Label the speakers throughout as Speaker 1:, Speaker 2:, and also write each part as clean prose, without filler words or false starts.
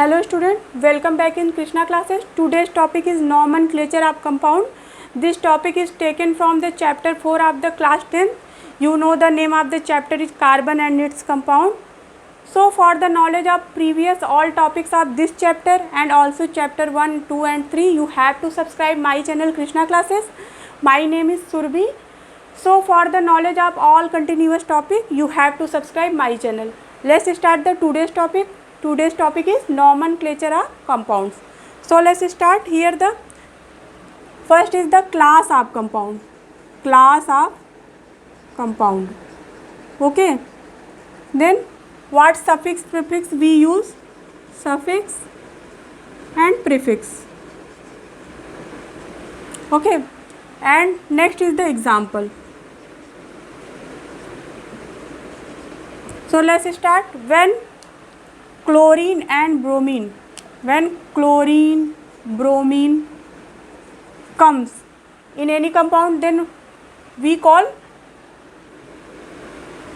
Speaker 1: Hello student, welcome back in Krishna classes. Today's topic is nomenclature of compound. This topic is taken from the chapter 4 of the class 10. You know the name of the chapter is carbon and its compound. So for the knowledge of previous all topics of this chapter and also chapter 1, 2 and 3, you have to subscribe my channel Krishna classes. My name is Surbi. So for the knowledge of all continuous topic, you have to subscribe my channel. Let's start the today's topic. Today's topic is nomenclature of compounds. So let's start. Here the first is the class of compound. Class of compound. Okay. Then what suffix prefix we use? Suffix and prefix. Okay. And next is the example. So let's start. When chlorine and bromine, when chlorine, bromine comes in any compound, then we call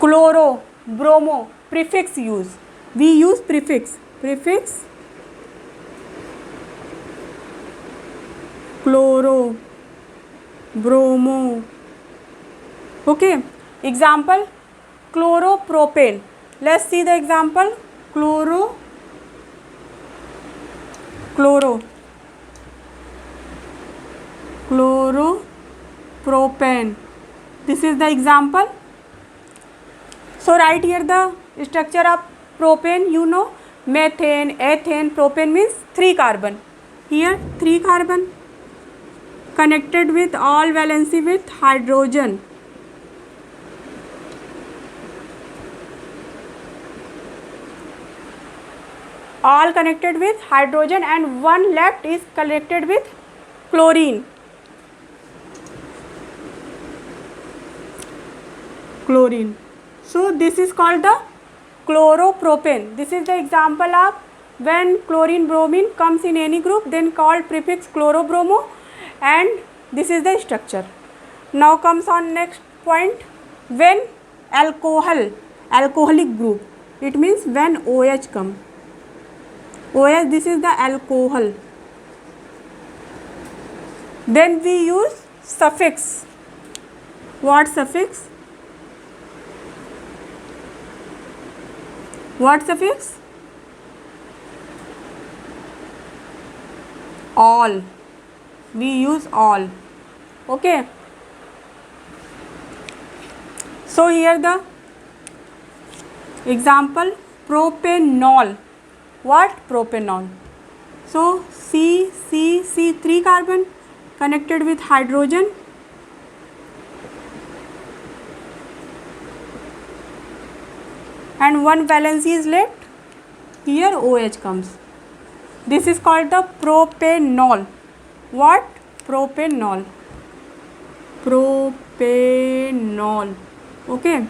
Speaker 1: chloro, bromo, prefix use. We use prefix, chloro, bromo. Okay. Example, chloropropane. Let's see the example. Chloro, chloropropane. This is the example. So write here the structure of propane. You know, methane, ethane, propane means 3 carbon. Here 3 carbon connected with all valency with hydrogen. All connected with hydrogen and one left is connected with chlorine. So this is called the chloropropane. This is the example of when chlorine bromine comes in any group, then called prefix chlorobromo, and this is the structure. Now comes on next point. When alcoholic group, it means when OH come. OH, this is the alcohol. Then we use suffix. What suffix? What suffix? All. We use all. Okay. So here the example, propanol. What? Propanol. So C 3 carbon connected with hydrogen. And one valency is left. Here OH comes. This is called the propanol. What? Propanol. Okay.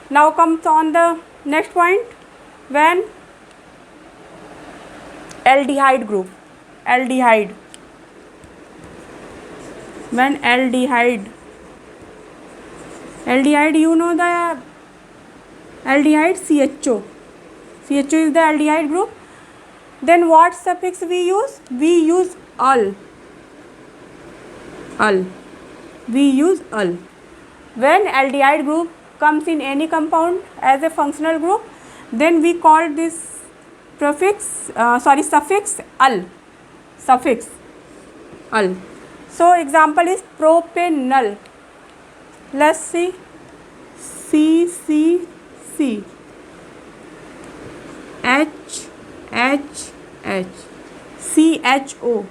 Speaker 1: Now comes on the next point. When aldehyde group, when aldehyde, you know the aldehyde CHO is the aldehyde group. Then what suffix we use? We use al. We use al. When aldehyde group comes in any compound as a functional group, then we call this suffix al. So example is propanol. Let's see. CCC, H, CHO.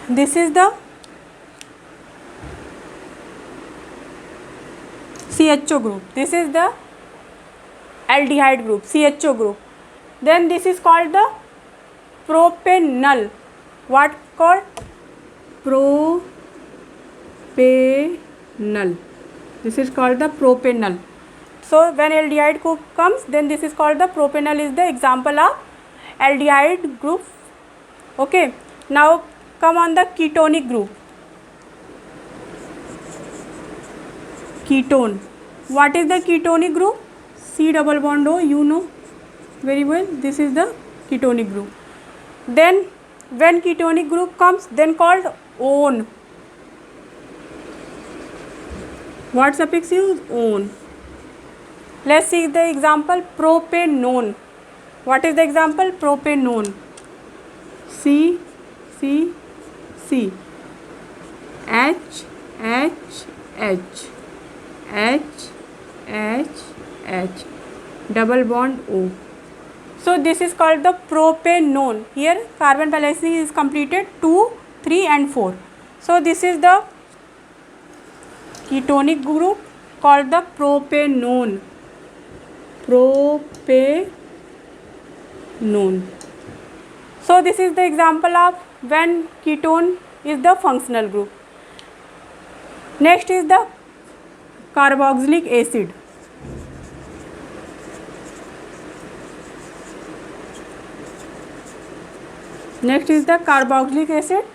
Speaker 1: This is the CHO group. This is the aldehyde group, CHO group. Then this is called the propanol. What called? Propanol. This is called the propanol. So when aldehyde group comes, then this is called the propanol is the example of aldehyde group. Okay. Now come on the ketonic group. Ketone. What is the ketonic group? C double bond O, you know very well. This is the ketonic group. Then when ketonic group comes, then called one. What suffix use? On. Let's see the example propanone. What is the example? Propanone. C C C H H H H H H double bond O. So this is called the propanone. Here carbon balancing is completed 2, 3 and 4. So this is the ketonic group called the propanone. Propanone. So this is the example of when ketone is the functional group. Next is the carboxylic acid. Next is the carboxylic acid.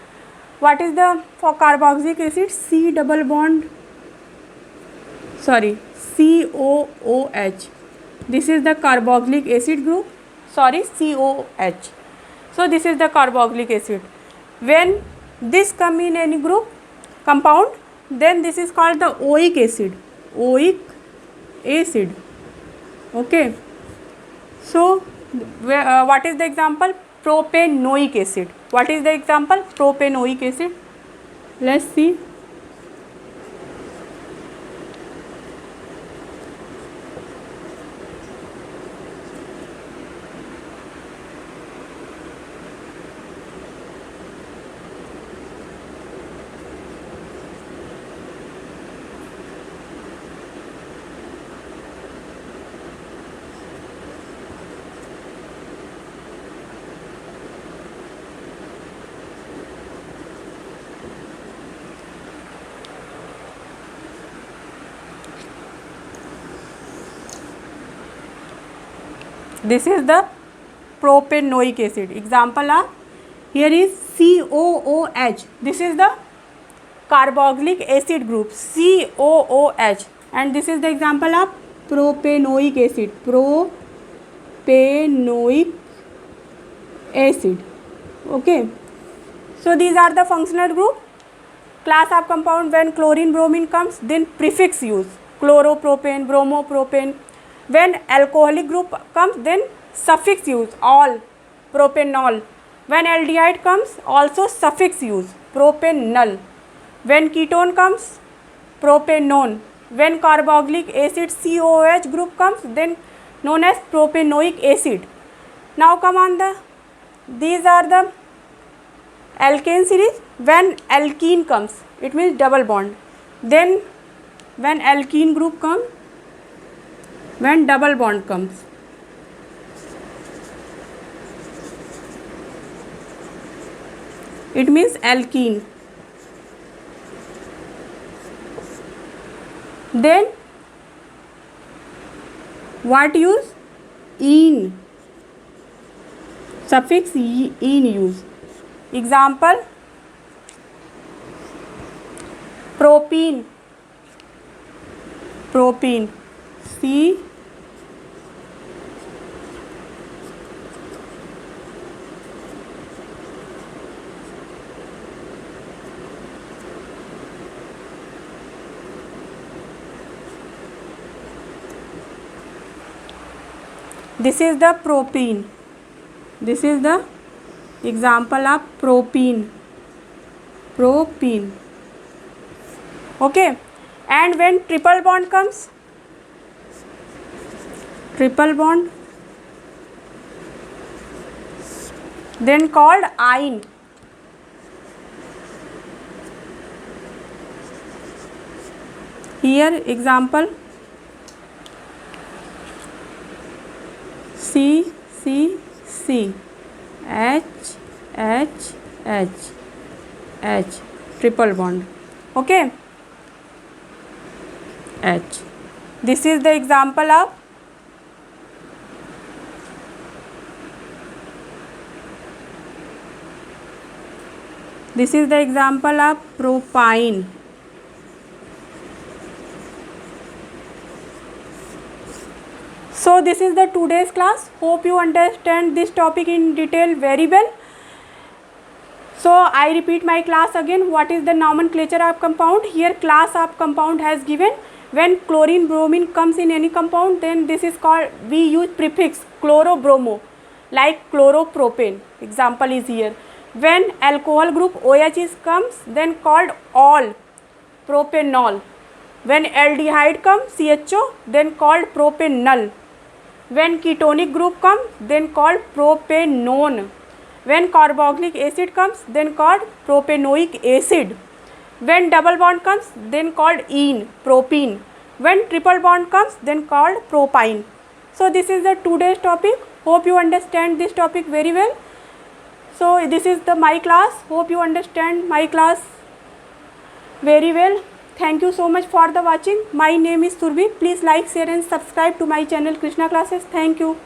Speaker 1: What is the for carboxylic acid? C double bond, sorry, COOH. This is the carboxylic acid group, sorry, COH. So this is the carboxylic acid. When this come in any group compound, then this is called the oic acid. Oic acid. Okay. So what is the example? Propanoic acid. What is the example? Propanoic acid. Let's see. This is the propanoic acid. Example of here is COOH. This is the carboxylic acid group, COOH, and this is the example of propanoic acid. Propanoic acid. Okay. So these are the functional group. Class of compound when chlorine bromine comes, then prefix use chloropropane, bromopropane. When alcoholic group comes, then suffix use all, propanol. When aldehyde comes, also suffix use propanol. When ketone comes, propanone. When carboxylic acid COOH group comes, then known as propanoic acid. Now come on these are the alkane series. When alkene comes, it means double bond. Then when alkene group comes, when double bond comes, it means alkene. Then what use? Ene. Suffix ene use. Example propene. Propene. C this is the propene. This is the example of propene. Propene. Okay. And when triple bond comes, triple bond, then called ine. Here example C H H H H triple bond. Okay, H. This is the example of propyne. So this is the today's class. Hope you understand this topic in detail very well. So I repeat my class again. What is the nomenclature of compound? Here class of compound has given. When chlorine bromine comes in any compound, then this is called, we use prefix chloro-bromo, like chloropropane. Example is here. When alcohol group OH comes, then called ol, propanol. When aldehyde comes, CHO, then called propanol. When ketonic group comes, then called propanone. When carboxylic acid comes, then called propanoic acid. When double bond comes, then called ene, propene. When triple bond comes, then called propyne. So this is the today's topic. Hope you understand this topic very well. So this is my class. Hope you understand my class very well. Thank you so much for the watching. My name is Surbhi. Please like, share and subscribe to my channel Krishna Classes. Thank you.